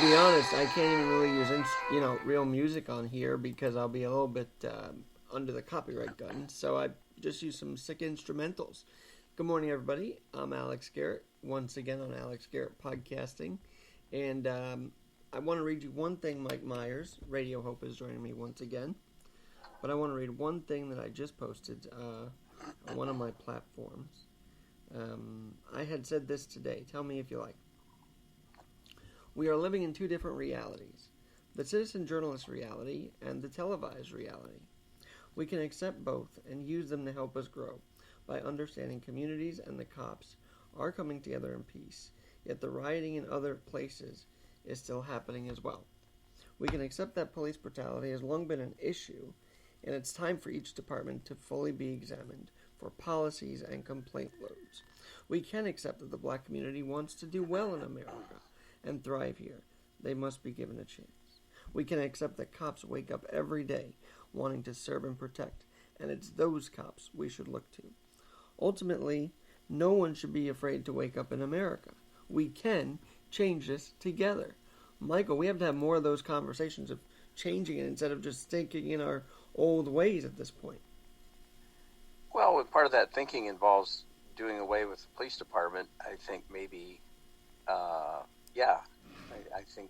be honest, I can't even really use real music on here because I'll be a little bit under the copyright gun. So I just use some sick instrumentals. Good morning, everybody. I'm Alex Garrett, once again on Alex Garrett Podcasting. And I want to read you one thing. Mike Myers, Radio Hope, is joining me once again. But I want to read one thing that I just posted on one of my platforms. I had said this today. Tell me if you like. We are living in two different realities, the citizen journalist reality and the televised reality. We can accept both and use them to help us grow by understanding communities and the cops are coming together in peace, yet the rioting in other places is still happening as well. We can accept that police brutality has long been an issue, and it's time for each department to fully be examined for policies and complaint loads. We can accept that the black community wants to do well in America and thrive here. They must be given a chance. We can accept that cops wake up every day wanting to serve and protect, and it's those cops we should look to. Ultimately, no one should be afraid to wake up in America. We can change this together. Michael, we have to have more of those conversations of changing it instead of just sticking in our old ways at this point. Well, part of that thinking involves doing away with the police department. I think maybe I think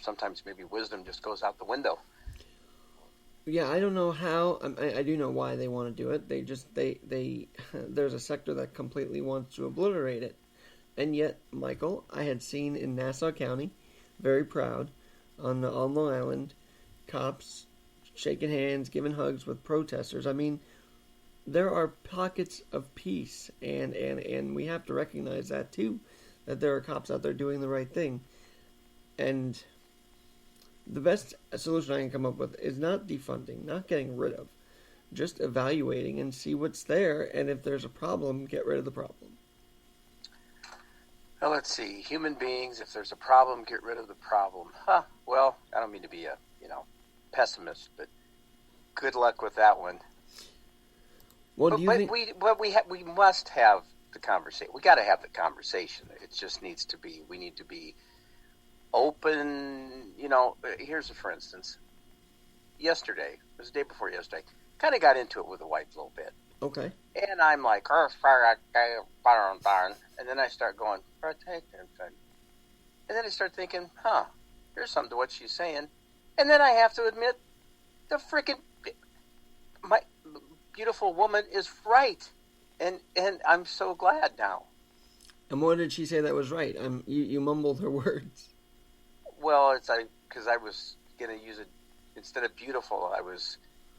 sometimes maybe wisdom just goes out the window. Yeah, I don't know how. I do know why they want to do it. They there's a sector that completely wants to obliterate it. And yet, Michael, I had seen in Nassau County, very proud, on Long Island, cops shaking hands, giving hugs with protesters. I mean, there are pockets of peace, and we have to recognize that too, that there are cops out there doing the right thing. And the best solution I can come up with is not defunding, not getting rid of, just evaluating and see what's there, and if there's a problem, get rid of the problem. Well, let's see. Human beings, if there's a problem, get rid of the problem. Well, I don't mean to be a pessimist, but good luck with that one. Well, we must have the conversation. We got to have the conversation. It just needs to be. We need to be open. Here's a for instance. Yesterday, it was the day before yesterday. Kind of got into it with the wife a little bit. Okay. And I'm like, and then I start going, and then I start thinking, here's something to what she's saying. And then I have to admit, my beautiful woman is right. And I'm so glad now. And what did she say that was right? You mumbled her words. Well, because I was going to use it, instead of beautiful, I was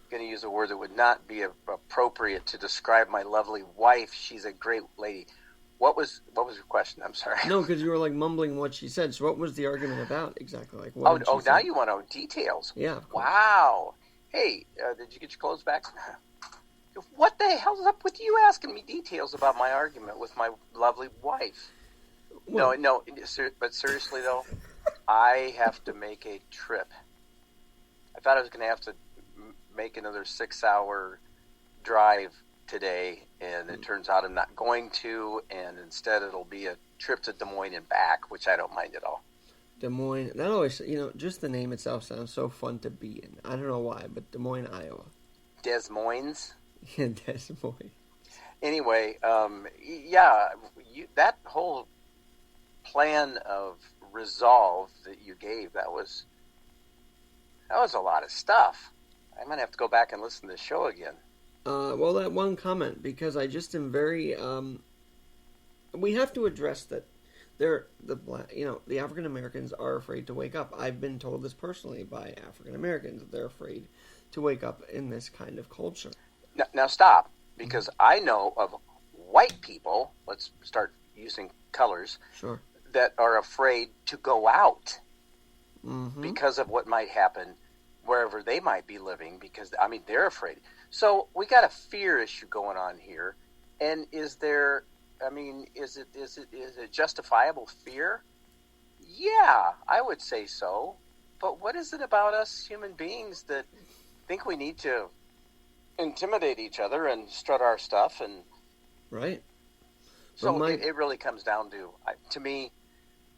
going to use a word that would not be appropriate to describe my lovely wife. She's a great lady. What was your question? I'm sorry. No, because you were like mumbling what she said. So what was the argument about exactly? Like what? Now you want to know details? Yeah. Wow. Hey, did you get your clothes back? What the hell's up with you asking me details about my argument with my lovely wife? Well, no. But seriously though, I have to make a trip. I thought I was going to have to make another 6-hour drive today, and it turns out I'm not going to, and instead it'll be a trip to Des Moines and back, which I don't mind at all. Des Moines, that always, just the name itself sounds so fun to be in. I don't know why, but Des Moines, Iowa. Des Moines? Yeah, Des Moines. Anyway, that whole plan of resolve that you gave, that was a lot of stuff. I might have to go back and listen to the show again. Well, that one comment, because I just am very, we have to address that the African Americans are afraid to wake up. I've been told this personally by African Americans, that they're afraid to wake up in this kind of culture. Now stop, because I know of white people, let's start using colors, sure, that are afraid to go out because of what might happen wherever they might be living, because they're afraid. So we got a fear issue going on here, and is it justifiable fear? Yeah, I would say so. But what is it about us human beings that think we need to intimidate each other and strut our stuff? And right. So it really comes down to me,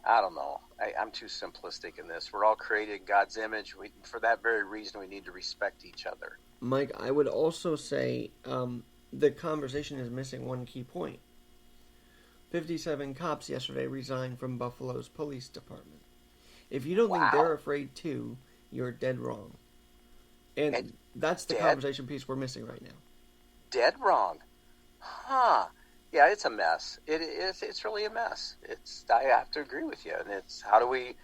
I don't know. I'm too simplistic in this. We're all created in God's image. For that very reason, we need to respect each other. Mike, I would also say the conversation is missing one key point. 57 cops yesterday resigned from Buffalo's police department. If you don't think they're afraid too, you're dead wrong. And that's the conversation piece we're missing right now. Dead wrong. Huh. Yeah, it's a mess. It's really a mess. I have to agree with you. And it's how do we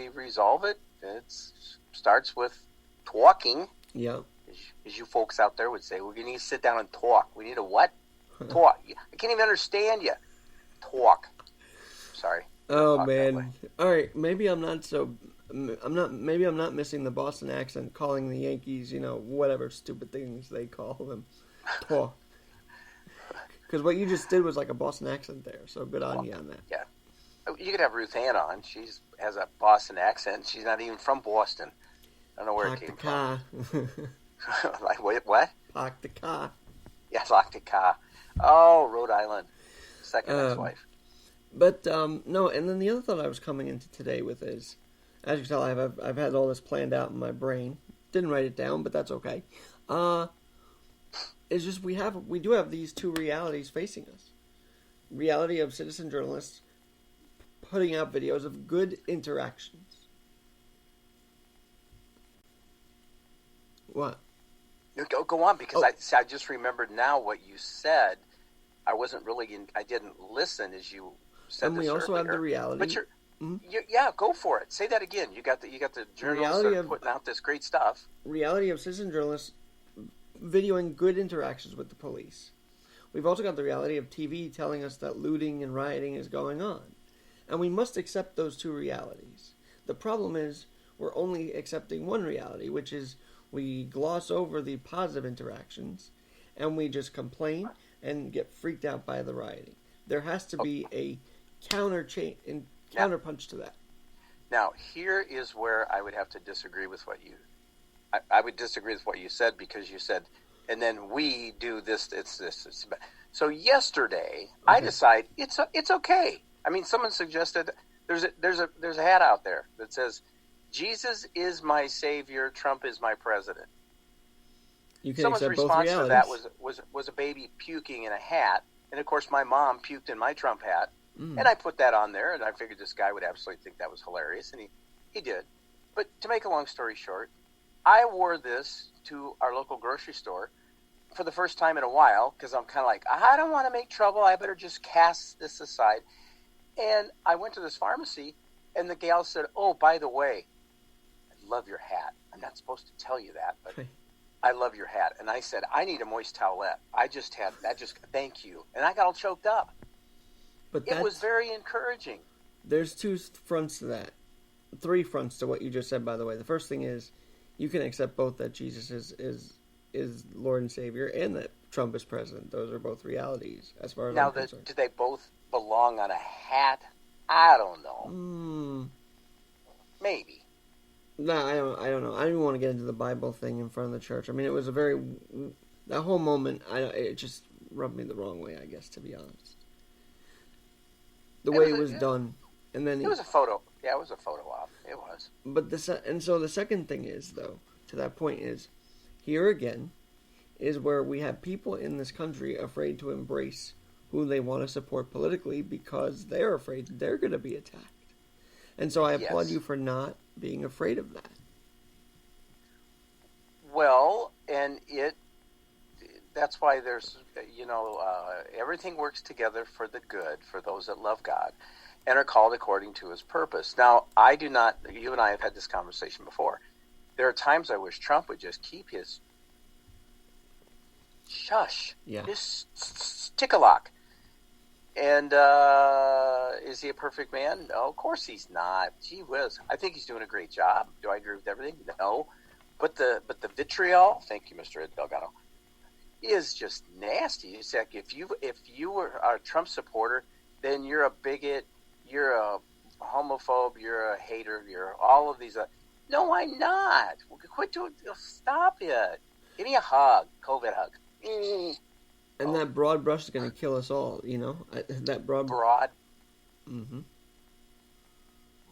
resolve it? It starts with talking. Yeah. As you folks out there would say, we need to sit down and talk. We need a what? Talk. I can't even understand you. Talk. Sorry. Oh man. All right. Maybe I'm not missing the Boston accent, calling the Yankees, whatever stupid things they call them. Talk. Because what you just did was like a Boston accent there, so good on you on that. Yeah. You could have Ruth Ann on. She has a Boston accent. She's not even from Boston. I don't know where it came from. Like, what? Park the car. Yeah, lock the car. Oh, Rhode Island. Second ex-wife. But, no, and then the other thought I was coming into today with is, as you can tell, I've had all this planned out in my brain. Didn't write it down, but that's okay. It's just we do have these two realities facing us. Reality of citizen journalists putting out videos of good interactions. What? Go on, because I just remembered now what you said. I wasn't really I didn't listen as you said. And we also have the reality. But yeah, go for it. Say that again. You got the journalists that are putting out this great stuff. Reality of citizen journalists videoing good interactions with the police. We've also got the reality of TV telling us that looting and rioting is going on. And we must accept those two realities. The problem is we're only accepting one reality, which is we gloss over the positive interactions and we just complain and get freaked out by the rioting. There has to be a counterpunch to that. Now, here is where I would have to disagree with what you... I would disagree with what you said, because you said, and then we do this, it's this. So yesterday, I decide it's okay. I mean, someone suggested there's a hat out there that says, Jesus is my savior, Trump is my president. You can Someone's accept both response realities. to that was a baby puking in a hat, and of course my mom puked in my Trump hat, and I put that on there, and I figured this guy would absolutely think that was hilarious, and he did. But to make a long story short, I wore this to our local grocery store for the first time in a while, because I'm kind of like, I don't want to make trouble, I better just cast this aside. And I went to this pharmacy, and the gal said, oh, by the way, I love your hat. I'm not supposed to tell you that, but I love your hat. And I said, I need a moist towelette. Thank you. And I got all choked up. But it was very encouraging. There's two fronts to that. Three fronts to what you just said, by the way. The first thing is, you can accept both that Jesus is Lord and Savior and that Trump is president. Those are both realities, as far as I'm concerned. Do they both belong on a hat? I don't know. Maybe. No, I don't know. I don't even want to get into the Bible thing in front of the church. I mean, it was that whole moment, it just rubbed me the wrong way, I guess, to be honest. The way it was done. And then it was a photo. Yeah, it was a photo op. It was. But so the second thing is, though, to that point is, here again, is where we have people in this country afraid to embrace who they want to support politically because they're afraid they're going to be attacked. And so I applaud you for not being afraid of that. Well, and that's why there's, everything works together for the good, for those that love God and are called according to his purpose. Now, you and I have had this conversation before. There are times I wish Trump would just keep his shush, his stick-a-lock. And is he a perfect man? No, of course he's not. Gee whiz. I think he's doing a great job. Do I agree with everything? No. But the vitriol, thank you, Mr. Ed Delgado, is just nasty. It's like if you were a Trump supporter, then you're a bigot, you're a homophobe, you're a hater, you're all of these. No, I'm not. Quit doing. Stop it. Give me a hug, COVID hug. And that broad brush is going to kill us all. That broad. Broad. Mm-hmm.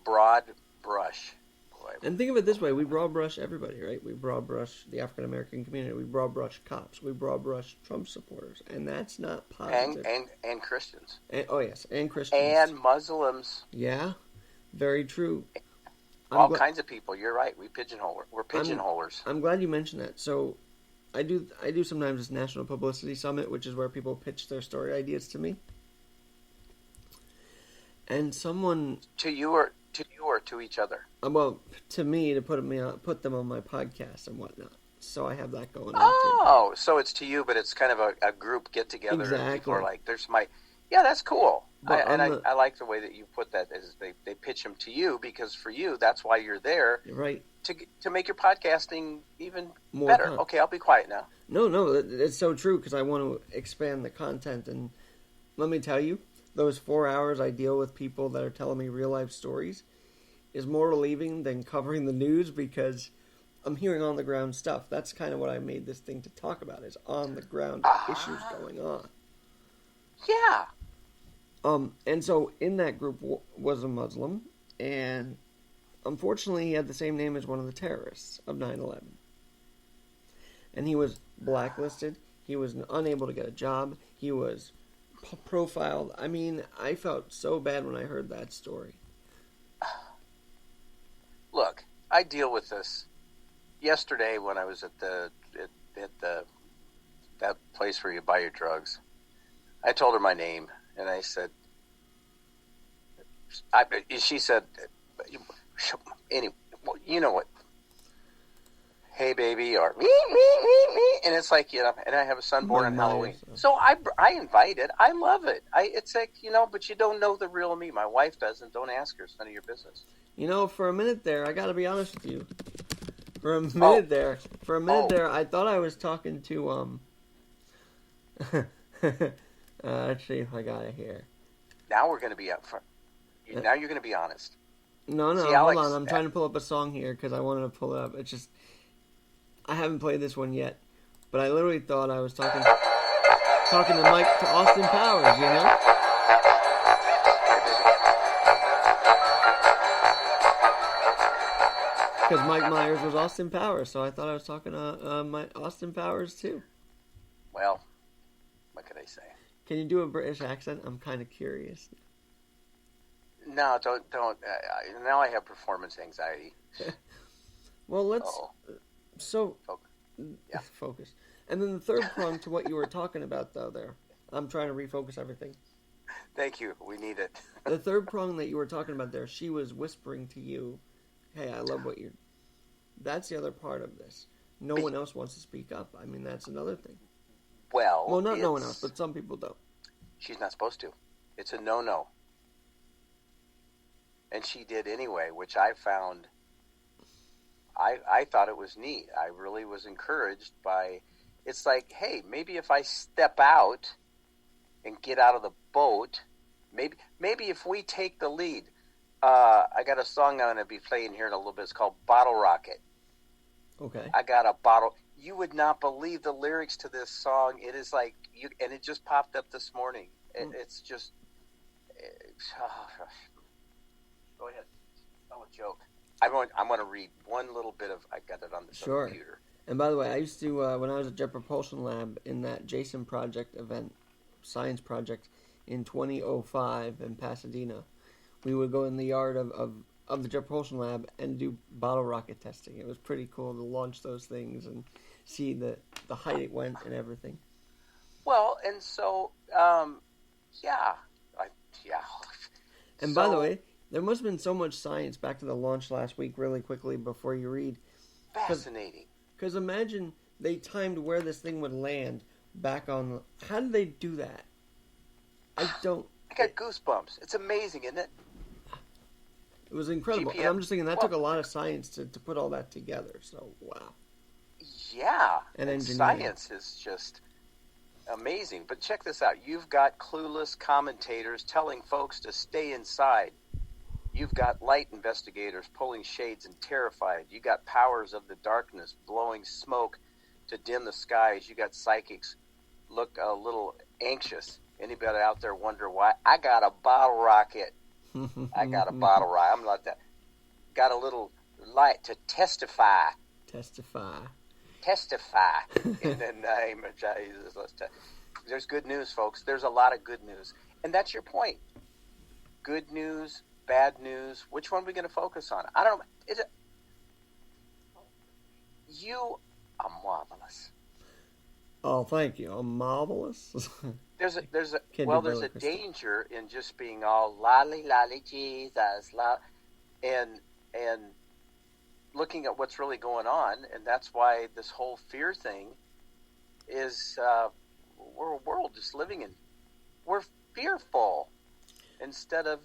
broad brush. Boy. And think of it this way: we broad brush everybody, right? We broad brush the African American community. We broad brush cops. We broad brush Trump supporters, and that's not positive. And Christians. Oh yes, and Christians and Muslims. Yeah, very true. All kinds of people. You're right. We're pigeonholers. I'm glad you mentioned that. So, I do sometimes this National Publicity Summit, which is where people pitch their story ideas to me. And someone to you or to each other. Well, to me to put them on my podcast and whatnot. So I have that going on. Oh, so it's to you, but it's kind of a group get together. Exactly. And people are like, yeah, that's cool. But I like the way that you put that. Is they pitch them to you because for you, that's why you're there. Right. To make your podcasting even better. Okay, I'll be quiet now. No, it's so true because I want to expand the content. And let me tell you, those 4 hours I deal with people that are telling me real life stories is more relieving than covering the news because I'm hearing on the ground stuff. That's kind of what I made this thing to talk about is on the ground issues going on. Yeah. And so in that group was a Muslim, and unfortunately he had the same name as one of the terrorists of 9/11. And he was blacklisted. He was unable to get a job. He was profiled. I mean, I felt so bad when I heard that story. Look, I deal with this. Yesterday when I was at that place where you buy your drugs, I told her my name, and I said, she said, anyway, you know what? Hey, baby, or me, and it's like, and I have a son born on Halloween. So I invite it. I love it. It's like, but you don't know the real me. My wife doesn't. Don't ask her. It's none of your business. For a minute there, I got to be honest with you. For a minute there, I thought I was talking to, let's see if I got it here. Now we're going to be up front. Now you're going to be honest. No, See, hold Alex, on. I'm trying to pull up a song here because I wanted to pull it up. It's just, I haven't played this one yet, but I literally thought I was talking to Austin Powers, Because Mike Myers was Austin Powers, so I thought I was talking to Austin Powers too. Well, what could I say? Can you do a British accent? I'm kind of curious. No, don't. Now I have performance anxiety. Well, let's. Focus. And then the third prong to what you were talking about, though. There, I'm trying to refocus everything. Thank you. We need it. The third prong that you were talking about there, she was whispering to you, "Hey, I love what you're." That's the other part of this. No one else wants to speak up. I mean, that's another thing. Well, not no one else, but some people don't. She's not supposed to. It's a no-no. And she did anyway, which I found, I thought it was neat. I really was encouraged by, it's like, hey, maybe if I step out and get out of the boat, maybe if we take the lead. I got a song I'm going to be playing here in a little bit. It's called Bottle Rocket. Okay. I got a bottle. You would not believe the lyrics to this song. It is like, and it just popped up this morning. It's just, go ahead. Tell a joke. I'm going to read one little bit of, I got it on the computer. And by the way, I used to, when I was at Jet Propulsion Lab in that Jason Project event, science project in 2005 in Pasadena, we would go in the yard of the Jet Propulsion Lab and do bottle rocket testing. It was pretty cool to launch those things and see the height it went and everything. Well, and so, yeah. And by the way, there must have been so much science back to the launch last week really quickly before you read. Fascinating. Because imagine they timed where this thing would land back on. How did they do that? I got goosebumps. It's amazing, isn't it? It was incredible. And I'm just thinking that took a lot of science to put all that together. So, wow. Yeah. And engineering. Science is just amazing. But check this out. You've got clueless commentators telling folks to stay inside. You've got light investigators pulling shades and terrified. You got powers of the darkness blowing smoke to dim the skies. You got psychics look a little anxious. Anybody out there wonder why? I got a bottle rocket. I got a bottle right. I'm like that. Got a little light to testify. Testify in the name of Jesus. There's good news, folks. There's a lot of good news. And that's your point. Good news, bad news. Which one are we going to focus on? I don't know. You are marvelous. Oh, thank you. I'm marvelous. There's a danger in just being all lolly Jesus, and looking at what's really going on, and that's why this whole fear thing is we're a world just living in. We're fearful instead of,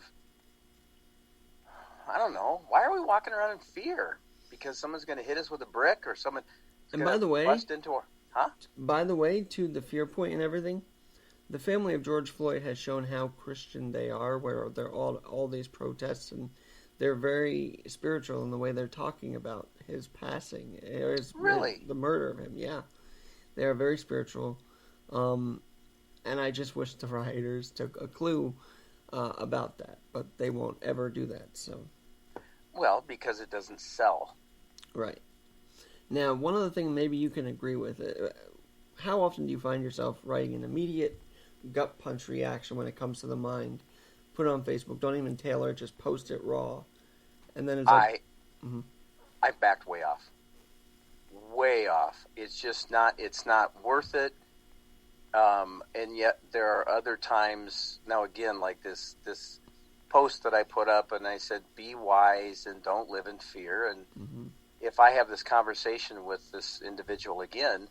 I don't know, why are we walking around in fear? Because someone's going to hit us with a brick, or someone going to bust into our... Huh? By the way, to the fear point and everything, the family of George Floyd has shown how Christian they are, where they're all these protests, and they're very spiritual in the way they're talking about his passing. Really? The murder of him, yeah. They are very spiritual. And I just wish the rioters took a clue about that, but they won't ever do that, so... Well, because it doesn't sell. Right. Now, one other thing maybe you can agree with. How often do you find yourself writing an immediate gut punch reaction when it comes to the mind? Put it on Facebook. Don't even tailor it. Just post it raw. And then it's like... I backed way off. Way off. It's just not... It's not worth it. And yet there are other times... Now, again, like this post that I put up, and I said, be wise and don't live in fear. And if I have this conversation with this individual again,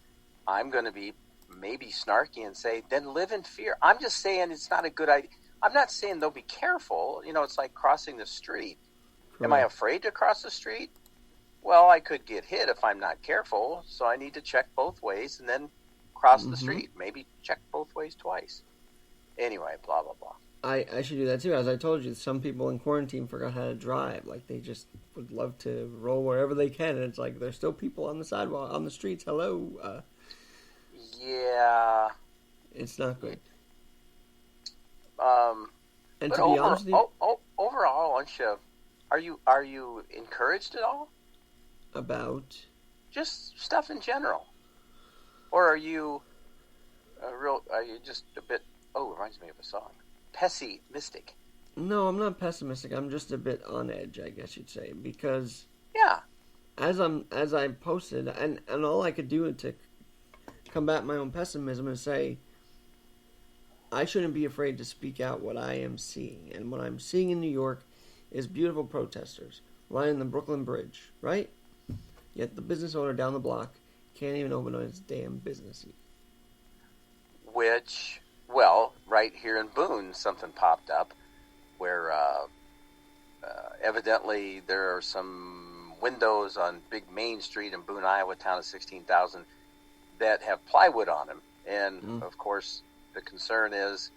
I'm going to be maybe snarky and say, then live in fear. I'm just saying it's not a good idea. I'm not saying they'll be careful. You know, it's like crossing the street. Correct. Am I afraid to cross the street? Well, I could get hit if I'm not careful, so I need to check both ways and then cross the street. Maybe check both ways twice. Anyway, blah, blah, blah. I should do that too. As I told you, some people in quarantine forgot how to drive. Like, they just would love to roll wherever they can. And it's like, there's still people on the sidewalk, on the streets. Hello. Yeah. It's not good. And to be honest with you... overall, are you encouraged at all? About? Just stuff in general. Or are you just a bit... Oh, it reminds me of a song. Pessimistic. No, I'm not pessimistic. I'm just a bit on edge, I guess you'd say, because yeah, as I posted, and all I could do to combat my own pessimism is say I shouldn't be afraid to speak out what I am seeing, and what I'm seeing in New York is beautiful protesters lining the Brooklyn Bridge, right? Yet the business owner down the block can't even open his damn business. Which. Well, right here in Boone, something popped up where evidently there are some windows on big Main Street in Boone, Iowa, town of 16,000, that have plywood on them. And, of course, the concern is,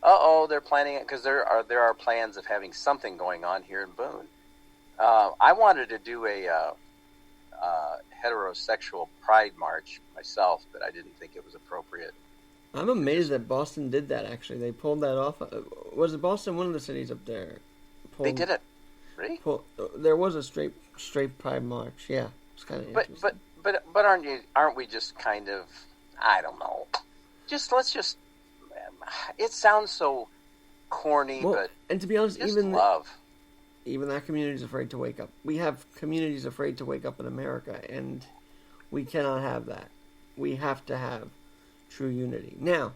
they're planning it because there are plans of having something going on here in Boone. I wanted to do a heterosexual pride march myself, but I didn't think it was appropriate. I'm amazed that Boston did that, actually. They pulled that off. Was it Boston? One of the cities up there. They did it. Really? There was a straight pride march. Yeah. It's kind of interesting. But aren't we just kind of, I don't know. It sounds so corny, but and to be honest, even that community is afraid to wake up. We have communities afraid to wake up in America, and we cannot have that. We have to have true unity. Now,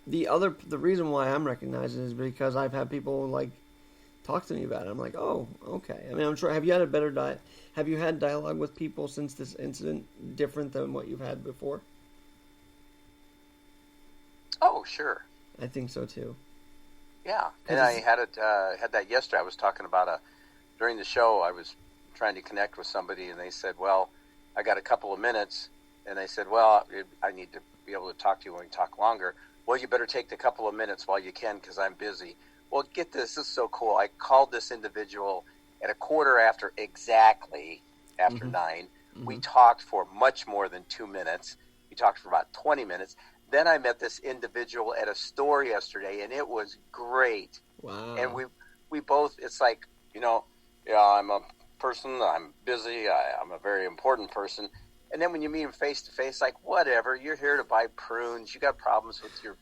the reason why I'm recognized is because I've had people like talk to me about it. I'm like, oh, okay. I mean, I'm sure. Have you had dialogue with people since this incident different than what you've had before? Oh, sure. I think so too. Yeah, and I had that yesterday. I was talking about during the show. I was trying to connect with somebody, and they said, "Well, I got a couple of minutes." And they said, well, I need to be able to talk to you when we talk longer. Well, you better take the couple of minutes while you can because I'm busy. Well, get this. This is so cool. I called this individual at a quarter after 9. We talked for much more than 2 minutes. We talked for about 20 minutes. Then I met this individual at a store yesterday, and it was great. Wow. And we both, it's like, yeah, I'm a person, I'm busy, I'm a very important person. And then when you meet him face to face, like, whatever, you're here to buy prunes, you got problems with your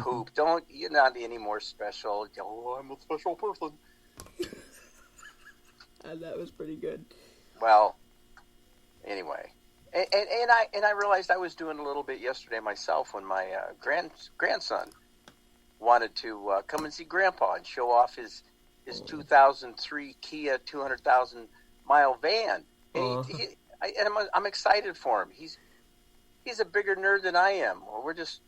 poop. You're not any more special. Oh, I'm a special person. That was pretty good. Well, anyway. And I realized I was doing a little bit yesterday myself when my grandson wanted to come and see Grandpa and show off his 2003 Kia 200,000 mile van. And I'm excited for him. He's a bigger nerd than I am. Or we're just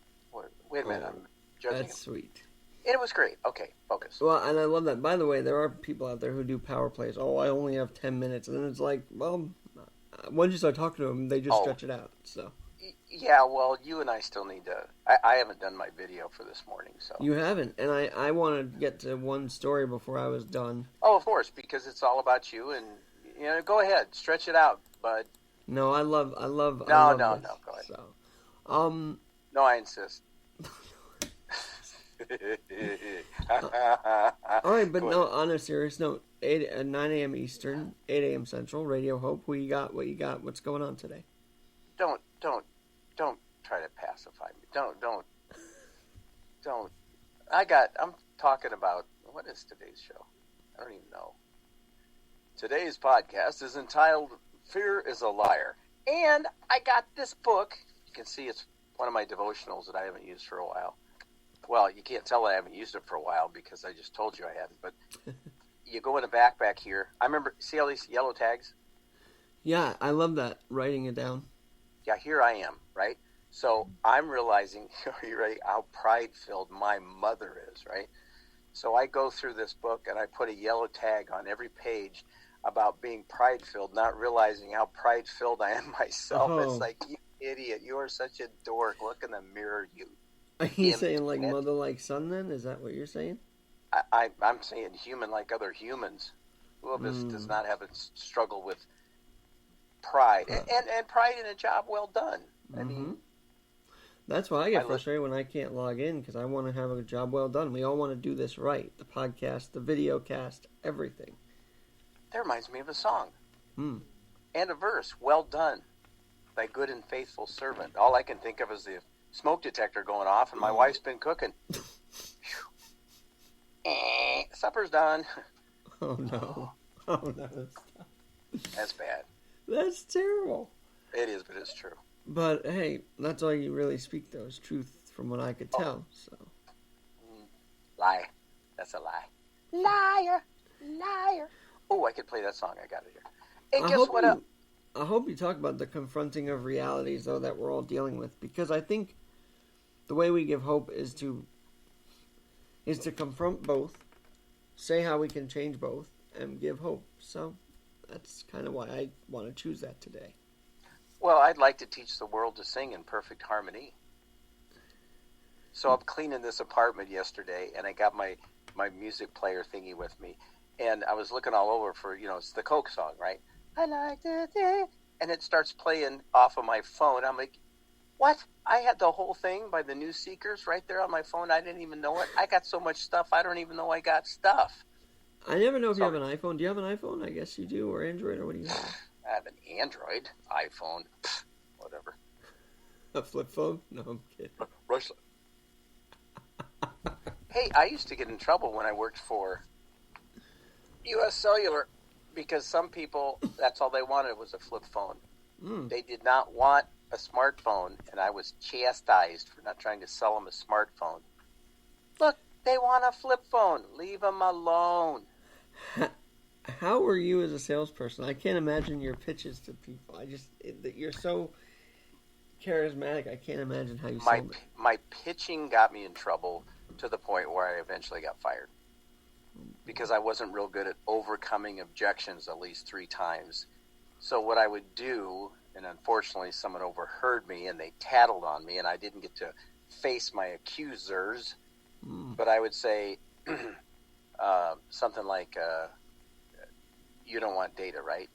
wait a minute. I'm judging him. That's sweet. And it was great. Okay, focus. Well, and I love that. By the way, there are people out there who do power plays. Oh, I only have 10 minutes. And then it's like, well, once you start talking to them, they just stretch it out. So. Yeah, well, you and I still need to... I haven't done my video for this morning, so... You haven't, and I want to get to one story before I was done. Oh, of course, because it's all about you, and, go ahead, stretch it out, bud. No, I love No, this, go ahead. So, No, I insist. All right, but no, on a serious note, 9 a.m. Eastern, 8 a.m. Central, Radio Hope. Who you got? What you got? What's going on today? Don't try to pacify me. Don't. I'm talking about, what is today's show? I don't even know. Today's podcast is entitled Fear is a Liar. And I got this book. You can see it's one of my devotionals that I haven't used for a while. Well, you can't tell I haven't used it for a while because I just told you I hadn't. But you go in the backpack here. I remember, see all these yellow tags? Yeah, I love that, writing it down. Yeah, here I am, right? So I'm realizing, are you ready, how pride-filled my mother is, right? So I go through this book and I put a yellow tag on every page about being pride-filled, not realizing how pride-filled I am myself. Oh. It's like, you idiot, you are such a dork. Look in the mirror, you. Are you saying like mother like son then? Is that what you're saying? I'm saying human like other humans. Who of us does not have a struggle with pride? And pride in a job well done. I mean... That's why I get frustrated when I can't log in because I want to have a job well done. We all want to do this right. The podcast, the video cast, everything. That reminds me of a song. And a verse. Well done, thy good and faithful servant. All I can think of is the smoke detector going off and my wife's been cooking. Supper's done. Oh, no. Oh, no. That's bad. That's terrible. It is, but it's true. But, hey, that's all you really speak, though, is truth from what I could tell, so. Lie. That's a lie. Liar. Liar. Oh, I could play that song. I got it here. And guess what? I hope you talk about the confronting of realities, though, that we're all dealing with, because I think the way we give hope is to confront both, say how we can change both, and give hope. So that's kind of why I want to choose that today. Well, I'd like to teach the world to sing in perfect harmony. So I'm cleaning this apartment yesterday, and I got my music player thingy with me. And I was looking all over for, it's the Coke song, right? I like to, and it starts playing off of my phone. I'm like, what? I had the whole thing by the New Seekers right there on my phone. I didn't even know it. I got so much stuff, I don't even know I got stuff. I never know if you have an iPhone. Do you have an iPhone? I guess you do, or Android, or what do you have? I have an Android, iPhone, whatever. A flip phone? No, I'm kidding. Hey, I used to get in trouble when I worked for U.S. Cellular because some people, that's all they wanted was a flip phone. They did not want a smartphone, and I was chastised for not trying to sell them a smartphone. Look, they want a flip phone. Leave them alone. How were you as a salesperson? I can't imagine your pitches to people. You're so charismatic. I can't imagine how you sold it. My pitching got me in trouble to the point where I eventually got fired because I wasn't real good at overcoming objections at least 3 times. So what I would do, and unfortunately someone overheard me and they tattled on me and I didn't get to face my accusers, but I would say something like, you don't want data, right?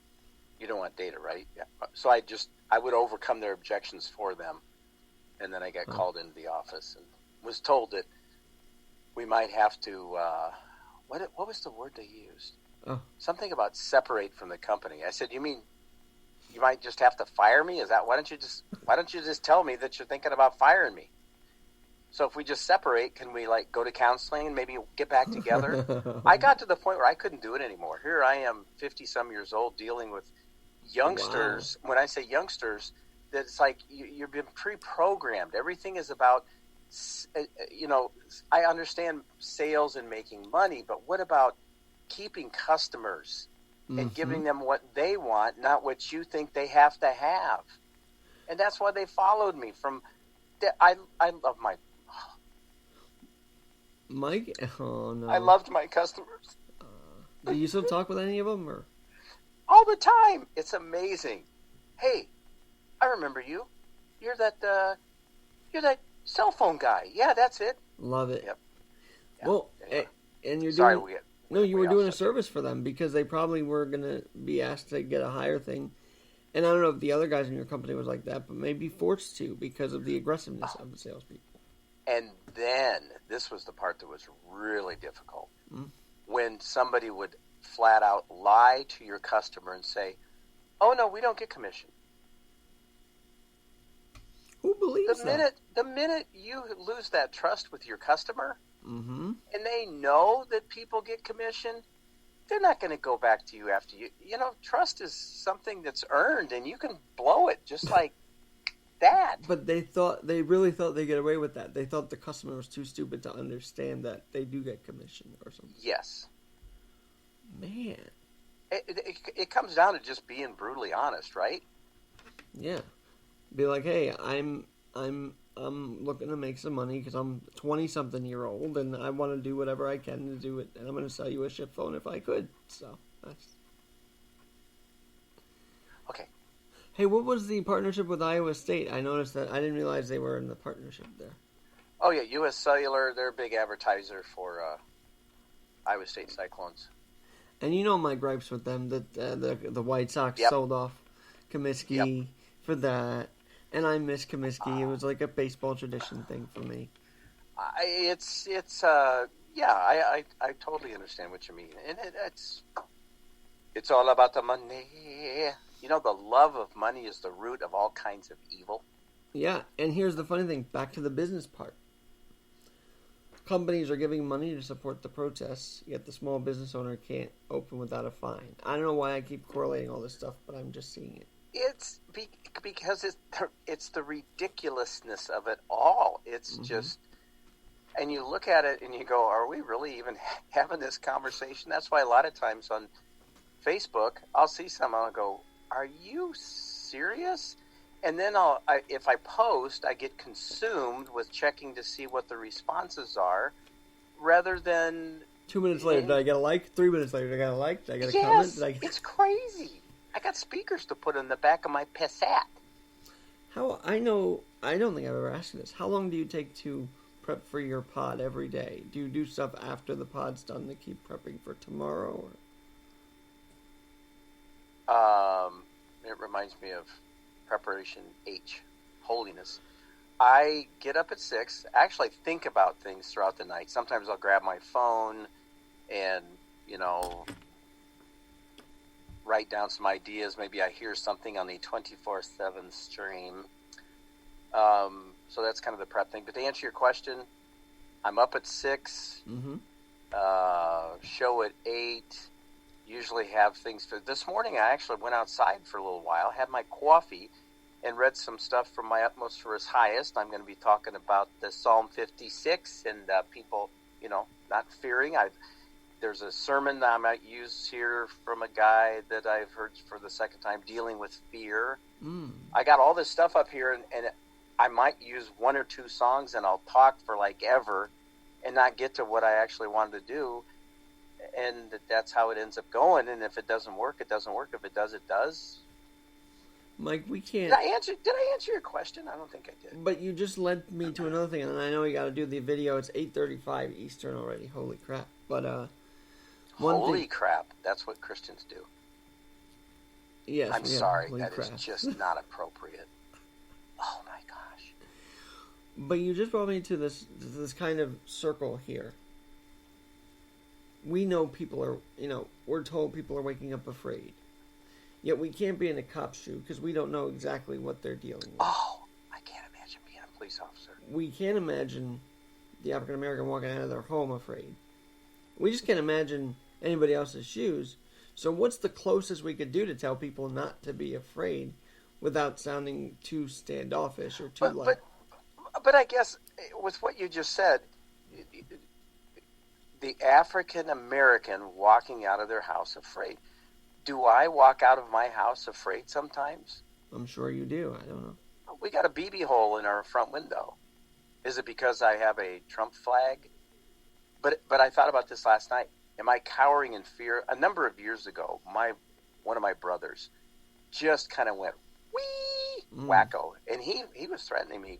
You don't want data, right? Yeah. So I would overcome their objections for them. And then I got called into the office and was told that we might have to, what was the word they used? Oh. Something about separate from the company. I said, you mean you might just have to fire me? Is that, why don't you just tell me that you're thinking about firing me? So if we just separate, can we like go to counseling and maybe get back together? I got to the point where I couldn't do it anymore. Here I am, 50-some years old, dealing with youngsters. Wow. When I say youngsters, that it's like you've been pre-programmed. Everything is about, I understand sales and making money, but what about keeping customers and giving them what they want, not what you think they have to have? And that's why they followed me from. I love my. Mike? Oh, no. I loved my customers. Do you still talk with any of them? Or? All the time. It's amazing. Hey, I remember you. You're that cell phone guy. Yeah, that's it. Love it. Yep. Well, and you're sorry, doing... you were doing a service for them because they probably were going to be asked to get a higher thing. And I don't know if the other guys in your company was like that, but maybe forced to because of the aggressiveness of the salespeople. And then, this was the part that was really difficult. When somebody would flat out lie to your customer and say, oh, no, we don't get commission. Who believes that? The minute you lose that trust with your customer, and they know that people get commission, they're not going to go back to you after you. You know, trust is something that's earned, and you can blow it just like that. But they really thought they'd get away with that. They thought the customer was too stupid to understand that they do get commission or something. Yes. Man. It comes down to just being brutally honest, right? Yeah. Be like, hey, I'm looking to make some money because I'm 20-something-year-old and I want to do whatever I can to do it, and I'm going to sell you a ship phone if I could. So that's. Okay. Hey, what was the partnership with Iowa State? I noticed that. I didn't realize they were in the partnership there. Oh yeah, U.S. Cellular. They're a big advertiser for Iowa State Cyclones. And you know my gripes with them that the White Sox sold off Comiskey for that. And I miss Comiskey. It was like a baseball tradition thing for me. I totally understand what you mean. And it's all about the money. You know, the love of money is the root of all kinds of evil. Yeah, and here's the funny thing. Back to the business part. Companies are giving money to support the protests, yet the small business owner can't open without a fine. I don't know why I keep correlating all this stuff, but I'm just seeing it. It's because it's the ridiculousness of it all. It's just, and you look at it and you go, are we really even having this conversation? That's why a lot of times on Facebook, I'll see someone and go, are you serious? And then if I post, I get consumed with checking to see what the responses are, rather than 2 minutes later, did I get a like? 3 minutes later, did I get a like? Did I get a comment? It's crazy. I got speakers to put in the back of my Passat. I don't think I've ever asked you this. How long do you take to prep for your pod every day? Do you do stuff after the pod's done to keep prepping for tomorrow? It reminds me of Preparation H, Holiness. I get up at 6, actually think about things throughout the night. Sometimes I'll grab my phone and, write down some ideas. Maybe I hear something on the 24/7 stream. So that's kind of the prep thing. But to answer your question, I'm up at 6, show at 8, usually have things for... This morning I actually went outside for a little while, had my coffee, and read some stuff from My Utmost for His Highest. I'm going to be talking about the Psalm 56 and people, not fearing. There's a sermon that I might use here from a guy that I've heard for the second time, dealing with fear. I got all this stuff up here, and I might use 1 or 2 songs, and I'll talk for like ever and not get to what I actually wanted to do. And that's how it ends up going. And if it doesn't work, it doesn't work. If it does, it does. Mike, we can't... Did I answer your question? I don't think I did. But you just led me to another thing, and I know you got to do the video. It's 8:35 Eastern already. Holy crap. But, Holy crap. That's what Christians do. Yes. I'm sorry. That is just not appropriate. Oh, my gosh. But you just brought me to this kind of circle here. We know people are, we're told people are waking up afraid. Yet we can't be in a cop's shoe because we don't know exactly what they're dealing with. Oh, I can't imagine being a police officer. We can't imagine the African American walking out of their home afraid. We just can't imagine anybody else's shoes. So what's the closest we could do to tell people not to be afraid without sounding too standoffish or too loud? But I guess with what you just said, the African American walking out of their house afraid. Do I walk out of my house afraid sometimes? I'm sure you do. I don't know. We got a BB hole in our front window. Is it because I have a Trump flag? But I thought about this last night. Am I cowering in fear? A number of years ago, one of my brothers just kind of went wee wacko, and he was threatening me.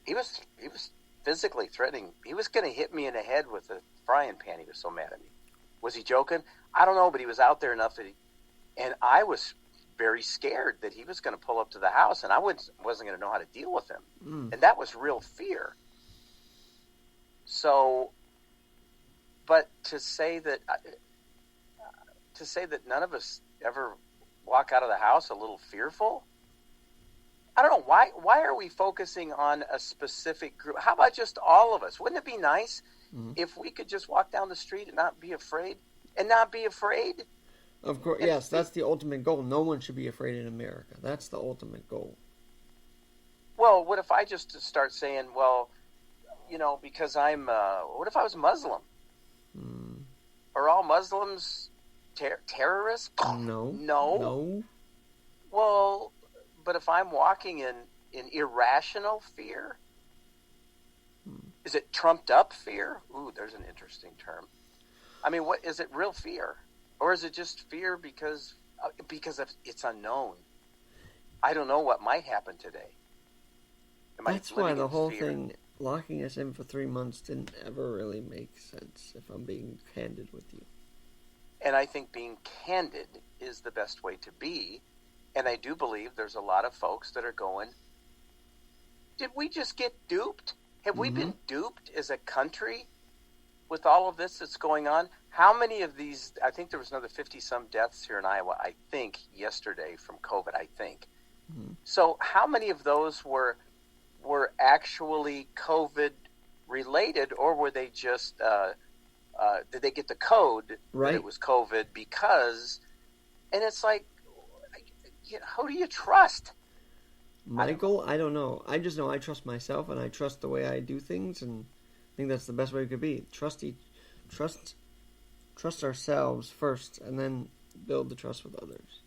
He was physically threatening. He was going to hit me in the head with a frying pan. He was so mad at me. Was he joking? I don't know, but he was out there enough and I was very scared that he was going to pull up to the house, and I wasn't going to know how to deal with him, and that was real fear. So, but to say that none of us ever walk out of the house a little fearful, I don't know. Why are we focusing on a specific group? How about just all of us? Wouldn't it be nice if we could just walk down the street and not be afraid? Of course, yes, that's the ultimate goal. No one should be afraid in America. That's the ultimate goal. Well, what if I just start saying, well, because what if I was Muslim? Are all Muslims terrorists? No. Well, but if I'm walking in irrational fear, is it trumped up fear? Ooh, there's an interesting term. I mean, what is it? Real fear, or is it just fear because it's unknown? I don't know what might happen today. That's why the whole thing, locking us in for 3 months, didn't ever really make sense, if I'm being candid with you. And I think being candid is the best way to be. And I do believe there's a lot of folks that are going, did we just get duped? Have we been duped as a country with all of this that's going on? How many of these, I think there was another 50-some deaths here in Iowa, I think, yesterday from COVID, I think. So how many of those were actually COVID-related, or were they just, did they get the code that it was COVID because, and it's like, who do you trust? Michael, I don't know. I just know I trust myself, and I trust the way I do things, and I think that's the best way it could be. Trust ourselves first, and then build the trust with others.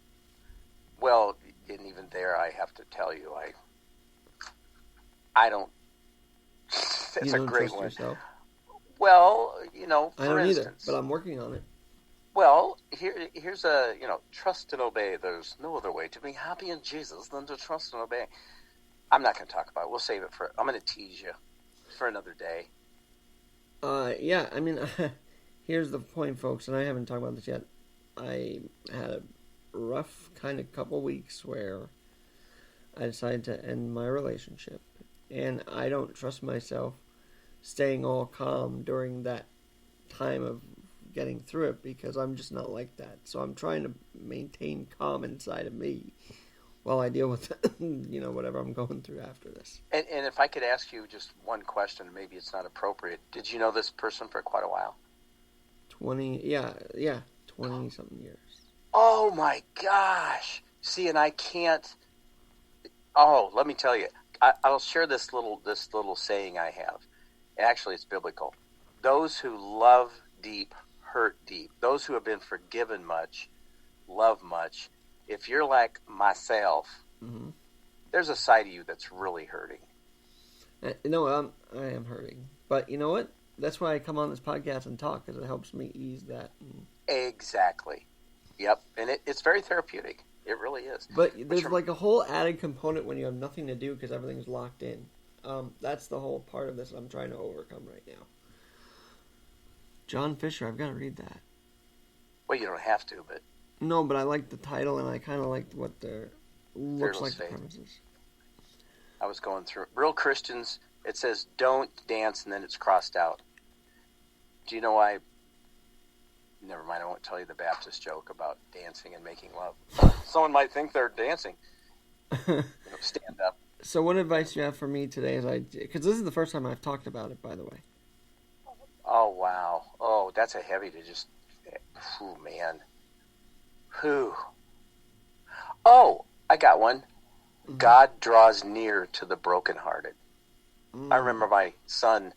Well, and even there, I have to tell you, I don't. It's a great one. Yourself? Well, I don't either, but I'm working on it. Well, here's a, trust and obey. There's no other way to be happy in Jesus than to trust and obey. I'm not going to talk about it. We'll save it I'm going to tease you for another day. Yeah, I mean, here's the point, folks, and I haven't talked about this yet. I had a rough kind of couple weeks where I decided to end my relationship, and I don't trust myself staying all calm during that time of getting through it, because I'm just not like that. So I'm trying to maintain calm inside of me while I deal with whatever I'm going through after this. And if I could ask you just one question, maybe it's not appropriate. Did you know this person for quite a while? 20 something years. Oh my gosh. See, and I can't. Oh, let me tell you. I'll share this little saying I have. Actually, it's biblical. Those who love deep hurt deep. Those who have been forgiven much love much. If you're like myself, there's a side of you that's really hurting. I am hurting. But you know what? That's why I come on this podcast and talk, because it helps me ease that. Exactly. Yep. And it's very therapeutic. It really is. But there's like a whole added component when you have nothing to do because everything's locked in. That's the whole part of this I'm trying to overcome right now. John Fisher, I've got to read that. Well, you don't have to, but... No, but I like the title, and I kind of like what looks like the premises. I was going through... Real Christians It says don't dance, and then it's crossed out. Do you know why? Never mind, I won't tell you the Baptist joke about dancing and making love. Someone might think they're dancing. Stand up. So what advice do you have for me today? Because this is the first time I've talked about it, by the way. Oh, wow. Oh, that's a heavy to just... Whew, man. Whew. Oh, I got one. Mm-hmm. God draws near to the brokenhearted. I remember my son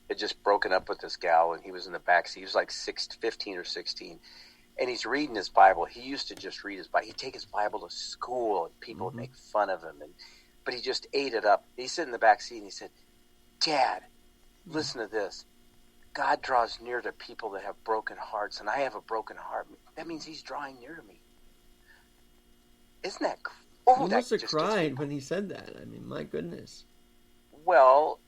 had just broken up with this gal, and he was in the backseat. He was like 15 or 16, and he's reading his Bible. He used to just read his Bible. He'd take his Bible to school, and people would make fun of him, but he just ate it up. He sat in the backseat, and he said, Dad, listen to this. God draws near to people that have broken hearts, and I have a broken heart. That means he's drawing near to me. Isn't that cool? Oh, he must have cried when he said that. I mean, my goodness. Well,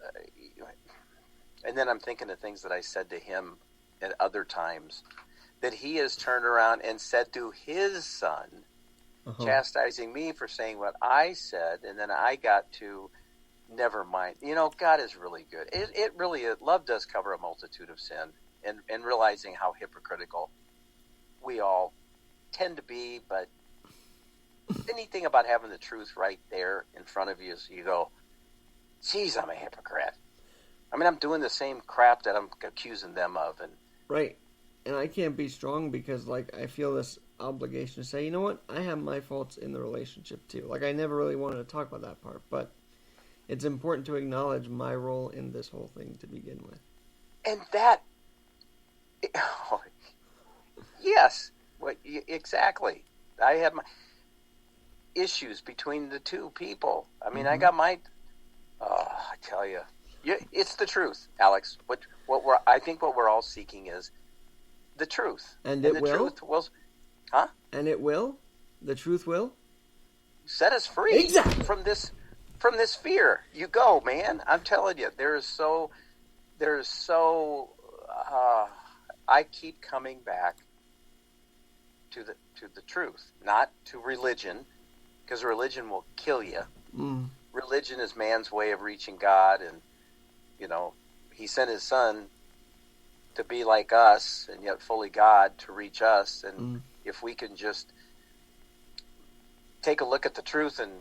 and then I'm thinking of things that I said to him at other times that he has turned around and said to his son, chastising me for saying what I said, and then I got to, never mind. God is really good. It really is. Love does cover a multitude of sin, and realizing how hypocritical we all tend to be, but anything about having the truth right there in front of you, so you go, geez, I'm a hypocrite. I mean, I'm doing the same crap that I'm accusing them of. Right. And I can't be strong because, I feel this obligation to say, you know what? I have my faults in the relationship, too. I never really wanted to talk about that part, but it's important to acknowledge my role in this whole thing to begin with. And that... yes. Exactly. I have my issues between the two people. I mean, I got my... Oh, I tell you, it's the truth, Alex. I think what we're all seeking is the truth, and it the will. Truth will, huh? And it will. The truth will set us free exactly from this fear. You go, man. I'm telling you, there's so. I keep coming back to the truth, not to religion, because religion will kill you. Religion is man's way of reaching God, and he sent his son to be like us and yet fully God to reach us. And if we can just take a look at the truth and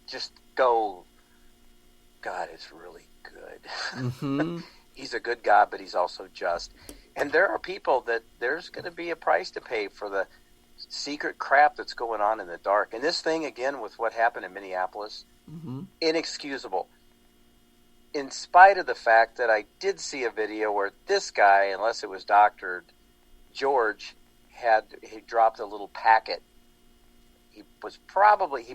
just go, God is really good. He's a good God, but he's also just. And there are people that there's going to be a price to pay for the secret crap that's going on in the dark. And this thing, again, with what happened in Minneapolis, inexcusable. In spite of the fact that I did see a video where this guy, unless it was doctored, George, he dropped a little packet. He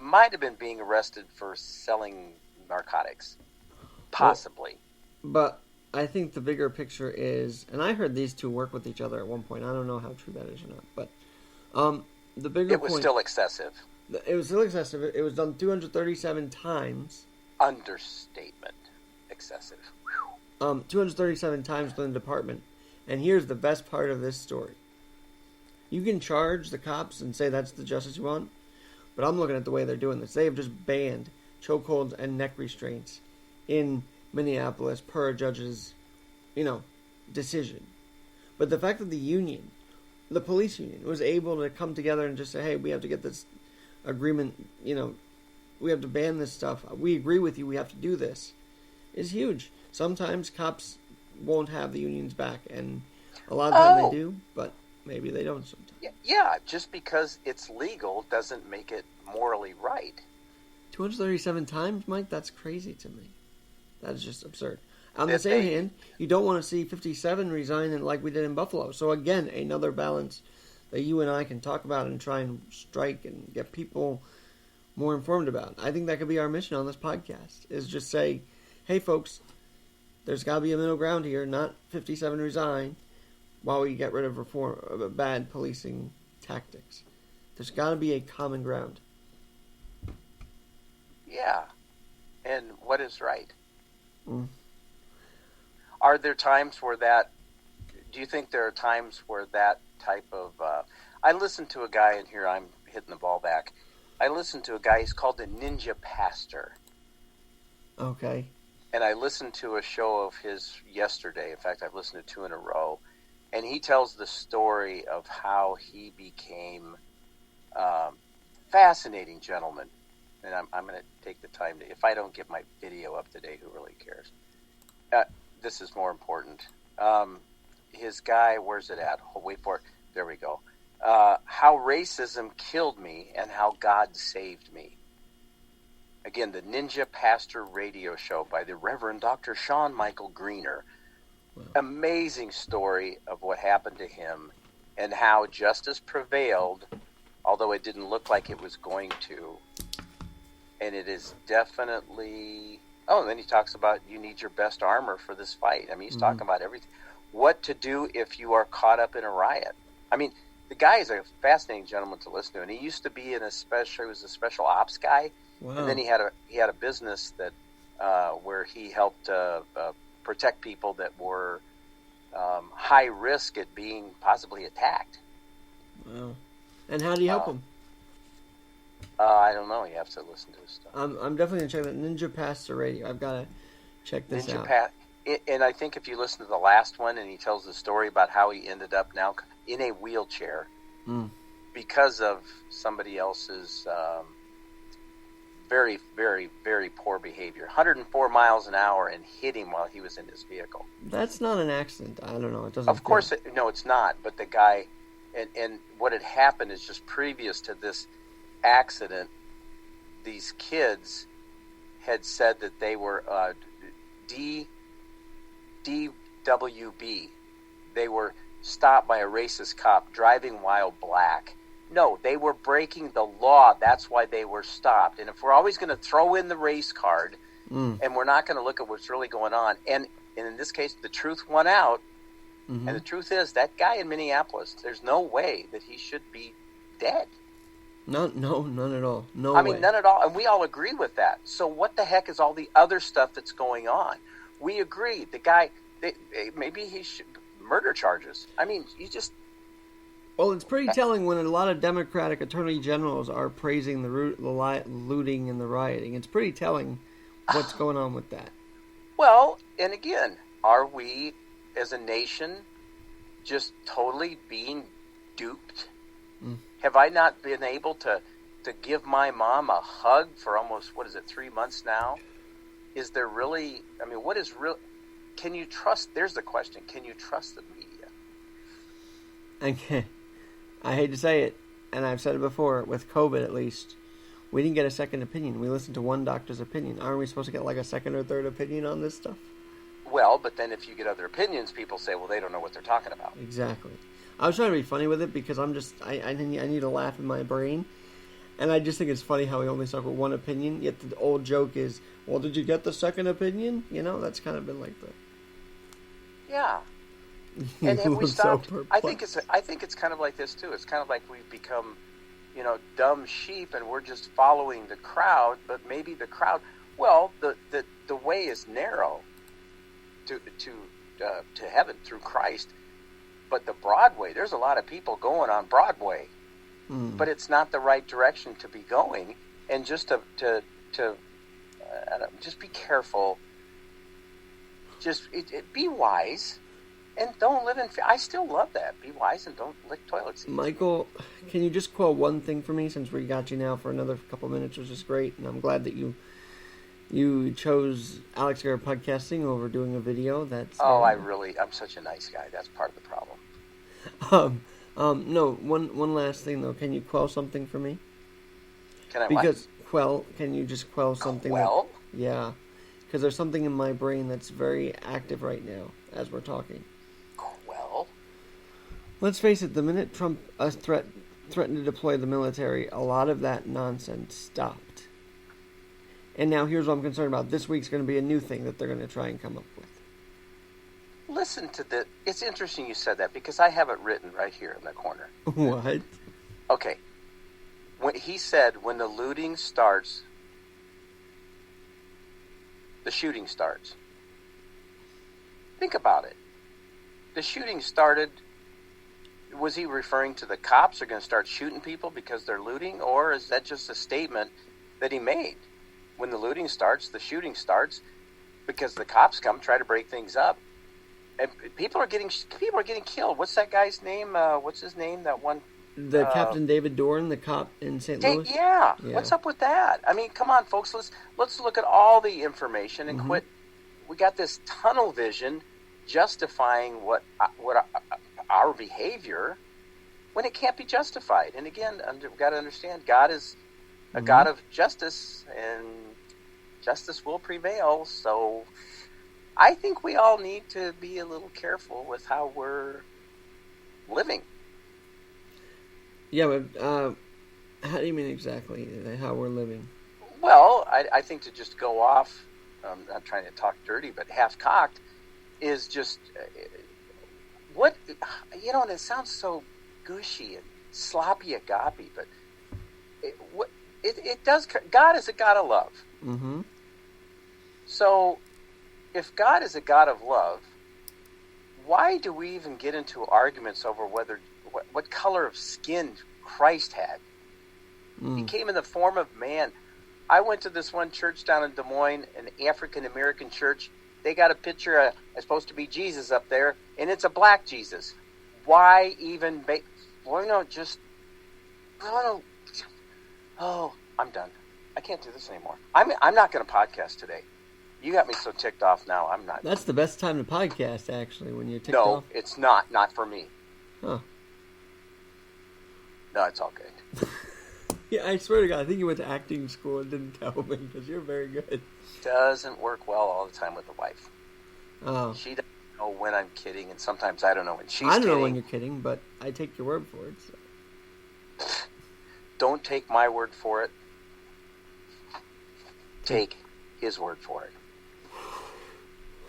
might have been being arrested for selling narcotics. Possibly. But I think the bigger picture is, and I heard these two work with each other at one point. I don't know how true that is or not, but the bigger it was point, still excessive. It was still excessive. It was done 237 times. Understatement. Excessive. 237 times within the department. And here's the best part of this story. You can charge the cops and say that's the justice you want, but I'm looking at the way they're doing this. They have just banned chokeholds and neck restraints in Minneapolis per a judge's, decision. But the fact that the union, the police union, was able to come together and just say, hey, we have to get this agreement, we have to ban this stuff. We agree with you, we have to do this, is huge. Sometimes cops won't have the unions back, and a lot of time they do, but maybe they don't sometimes. Yeah, just because it's legal doesn't make it morally right. 237 times, Mike? That's crazy to me. That is just absurd. On the same hand, you don't want to see 57 resign like we did in Buffalo. So again, another balance that you and I can talk about and try and strike and get people more informed about. I think that could be our mission on this podcast, is just say, hey folks, there's got to be a middle ground here, not 57 resign while we get rid of bad policing tactics. There's got to be a common ground. Yeah. And what is right? Are there times where do you think there are times where that type of, I listened to a guy, and here I'm hitting the ball back. I listened to a guy, he's called the Ninja Pastor. Okay. And I listened to a show of his yesterday. In fact, I've listened to 2 in a row. And he tells the story of how he became fascinating gentleman. And I'm going to take the time to, if I don't get my video up to date, who really cares? This is more important. His guy, where's it at? Oh, wait for it. There we go. How racism killed me and how God saved me. Again, the Ninja Pastor Radio Show by the Reverend Dr. Sean Michael Greener. Wow. Amazing story of what happened to him and how justice prevailed, although it didn't look like it was going to. And it is definitely... Oh, and then he talks about you need your best armor for this fight. I mean, he's talking about everything. What to do if you are caught up in a riot. I mean, the guy is a fascinating gentleman to listen to, and he used to be he was a special ops guy. Wow. And then he had a business that where he helped protect people that were high risk at being possibly attacked. Wow! And how do you help him? I don't know. You have to listen to his stuff. I'm definitely gonna check that Ninja Pastor Radio. I've got to check this out. And I think if you listen to the last one, and he tells the story about how he ended up now in a wheelchair because of somebody else's very, very, very poor behavior. 104 miles an hour and hit him while he was in his vehicle. That's not an accident. I don't know. It doesn't. Of course, no, it's not. But the guy, and what had happened is just previous to this accident, these kids had said that they were DWB. They were stopped by a racist cop driving while black. No, they were breaking the law. That's why they were stopped. And if we're always going to throw in the race card and we're not going to look at what's really going on, and in this case, the truth won out, and the truth is that guy in Minneapolis, there's no way that he should be dead. No, none at all. No I way. mean, none at all. And we all agree with that. So what the heck is all the other stuff that's going on? We agree. The guy, maybe he should murder charges. I mean, you just... Well, it's pretty telling when a lot of Democratic attorney generals are praising the looting and the rioting. It's pretty telling what's going on with that. Well, and again, are we as a nation just totally being duped? Have I not been able to give my mom a hug for almost, 3 months now? Is there really, I mean, what is real? Can you trust, there's the question, can you trust the media? I hate to say it, and I've said it before, with COVID at least, we didn't get a second opinion. We listened to one doctor's opinion. Aren't we supposed to get like a second or third opinion on this stuff? Well, but then if you get other opinions, people say, well, they don't know what they're talking about. Exactly. I was trying to be funny with it because I need a laugh in my brain. And I just think it's funny how we only stuck with one opinion, yet the old joke is, well, did you get the second opinion? You know, that's kind of been like the... Yeah. And have we stopped? So I think it's kind of like this too. It's kind of like we've become, dumb sheep, and we're just following the crowd. But maybe the crowd, well, the way is narrow to heaven through Christ. But the Broadway, there's a lot of people going on Broadway, but it's not the right direction to be going. And just to just be careful. Just be wise. And don't live in fear. I still love that. Be wise and don't lick toilet seats. Michael, can you just quote one thing for me, since we got you now for another couple minutes, which is great, and I'm glad that you chose Alex Garrett Podcasting over doing a video. I'm such a nice guy. That's part of the problem. No, one last thing though. Can you quell something for me? Can I? Because can you just quell something? Quell? Yeah, because there's something in my brain that's very active right now as we're talking. Well, let's face it, the minute Trump threatened to deploy the military, a lot of that nonsense stopped. And now here's what I'm concerned about. This week's going to be a new thing that they're going to try and come up with. Listen to this. It's interesting you said that, because I have it written right here in the corner. What? Okay. He said when the looting starts, the shooting starts. Think about it. The shooting started, was he referring to the cops are going to start shooting people because they're looting? Or is that just a statement that he made? when the looting starts, the shooting starts, because the cops come try to break things up, and people are getting killed. What's that guy's name? What's his name? That one. The Captain David Dorn, the cop in St. Louis. Yeah. What's up with that? I mean, come on, folks. Let's look at all the information and quit. We got this tunnel vision justifying what our behavior when it can't be justified. And again, we've got to understand God is a God of justice, and justice will prevail. So I think we all need to be a little careful with how we're living. Yeah, but how do you mean exactly how we're living? Well, I think to just go off, not trying to talk dirty, but half-cocked, is just, what, and it sounds so gushy and sloppy agape, but it does, God is a God of love. Mm-hmm. So, if God is a God of love, why do we even get into arguments over what color of skin Christ had? He came in the form of man. I went to this one church down in Des Moines, an African-American church. They got a picture of supposed to be Jesus up there, and it's a black Jesus. Why even why not just... Oh, I'm done. I can't do this anymore. I'm not going to podcast today. You got me so ticked off now. I'm not. That's the best time to podcast, actually, when you're ticked off. No, it's not. Not for me. Huh. No, it's all good. Yeah, I swear to God, I think you went to acting school and didn't tell me, because you're very good. Doesn't work well all the time with the wife. Oh. She doesn't know when I'm kidding, and sometimes I don't know when she's kidding. I don't know when you're kidding, but I take your word for it. So. Don't take my word for it. Take his word for it.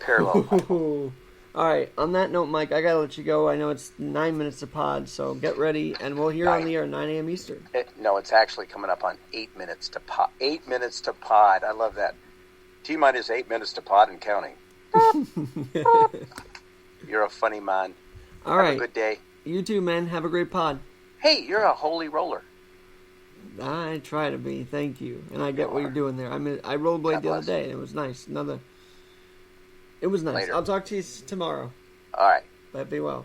Parallel. All right, on that note, Mike, I got to let you go. I know it's 9 minutes to pod, so get ready, and we'll hear on the air 9 a.m. Eastern. No, it's actually coming up on 8 minutes to pod. 8 minutes to pod. I love that. T-minus 8 minutes to pod and counting. You're a funny man. All right. Have a good day. You too, man. Have a great pod. Hey, you're a holy roller. I try to be. Thank you. And I get what you're doing there. I rollerbladed the other day, and it was nice. It was nice. Later. I'll talk to you tomorrow. All right. But be well.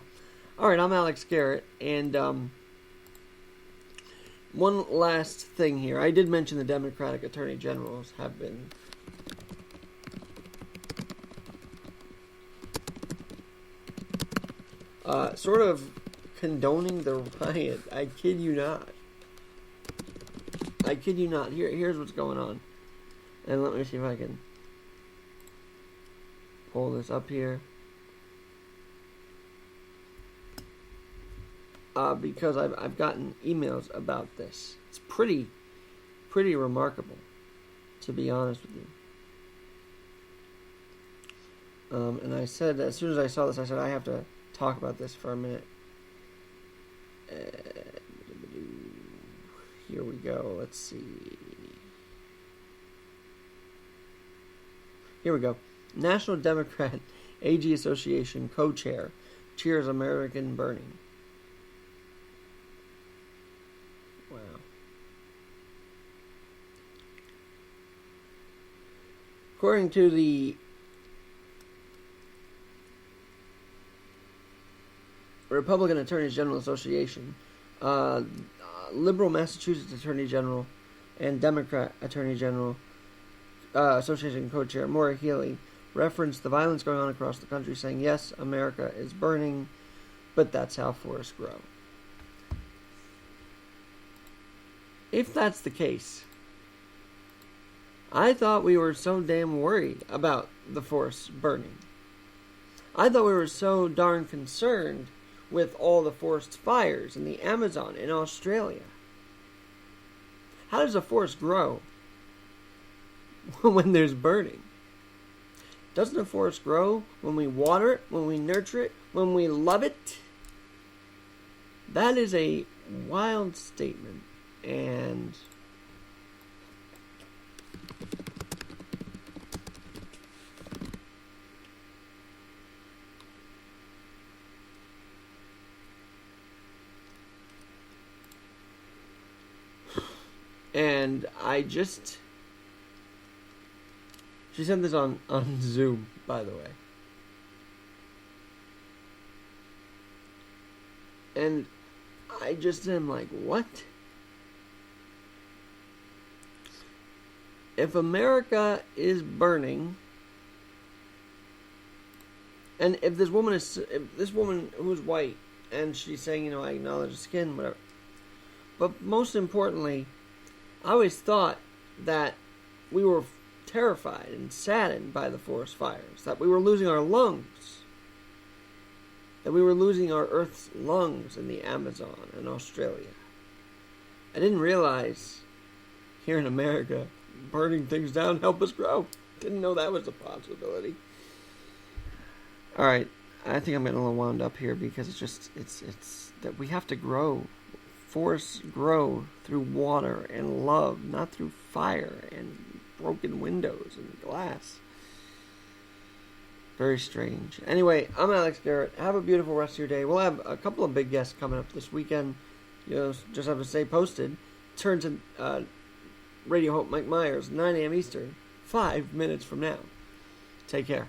All right, I'm Alex Garrett, and one last thing here. I did mention the Democratic Attorney Generals have been sort of condoning the riot. I kid you not. I kid you not. Here's what's going on. And let me see if I can pull this up here. Because I've gotten emails about this. It's pretty remarkable, to be honest with you. And I said, as soon as I saw this, I said, I have to talk about this for a minute. Here we go. Let's see. Here we go. National Democrat AG Association co-chair cheers American burning. Wow. According to the Republican Attorneys General Association, Liberal Massachusetts Attorney General and Democrat Attorney General Association co-chair Maura Healey referenced the violence going on across the country, saying, yes, America is burning, but that's how forests grow. If that's the case, I thought we were so damn worried about the forests burning. I thought we were so darn concerned with all the forest fires in the Amazon in Australia. How does a forest grow when there's burning? Doesn't a forest grow when we water it, when we nurture it, when we love it? That is a wild statement, and I just She sent this on Zoom, by the way. And I just am like, what? If America is burning, and if this woman who's white, and she's saying, I acknowledge skin, whatever. But most importantly, I always thought that we were terrified and saddened by the forest fires, that we were losing our lungs, that we were losing our Earth's lungs in the Amazon and Australia. I didn't realize here in America, burning things down help us grow. Didn't know that was a possibility. All right, I think I'm getting a little wound up here because it's that we have to grow. Forests grow through water and love, not through fire and broken windows and glass. Very strange. Anyway, I'm Alex Garrett. Have a beautiful rest of your day. We'll have a couple of big guests coming up this weekend. Just have to stay posted. Turn to Radio Hope Mike Myers, 9 a.m. Eastern, 5 minutes from now. Take care.